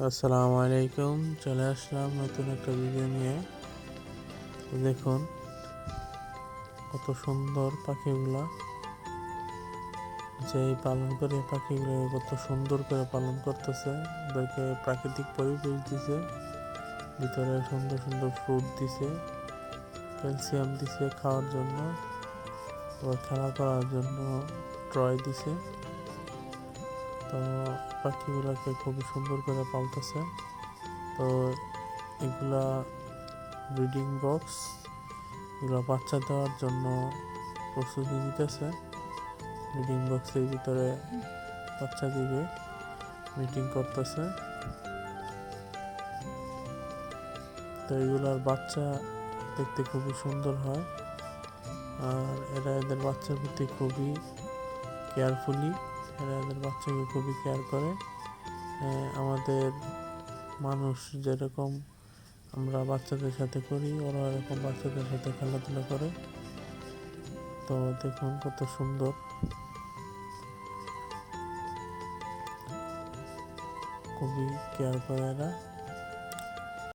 আসসালামু আলাইকুম। চলে আসলাম নতুন একটা ভিডিও নিয়ে। দেখুন কত সুন্দর পাখিগুলা, যে পালন করে পাখিগুলো কত সুন্দর করে পালন করতেছে। ওদেরকে প্রাকৃতিক পরিবেশ দিছে, ভিতরে সুন্দর সুন্দর ফ্রুট দিছে, ক্যালসিয়াম দিছে খাওয়ার জন্য, আবার খেলা করার জন্য ট্রয় দিছে। তো পাখিগুলাকে খুবই সুন্দর করে পালতেছে। তো এগুলা ব্রিডিং বক্স, এগুলো বাচ্চা দেওয়ার জন্য প্রস্তুতি নিতেছে। ব্রিডিং বক্সের ভিতরে বাচ্চা দিবে, মিটিং করতেছে। তো এগুলার বাচ্চা দেখতে খুবই সুন্দর হয়, আর এদের বাচ্চার প্রতি খুবই কেয়ারফুলি, এদের বাচ্চাকে খুবই কেয়ার করে। আমাদের মানুষ যেরকম আমরা বাচ্চাদের সাথে করি, ওরা এরকম বাচ্চাদের সাথে খেলাধুলা করে। তো দেখুন কত সুন্দর, খুবই কেয়ার করে এরা।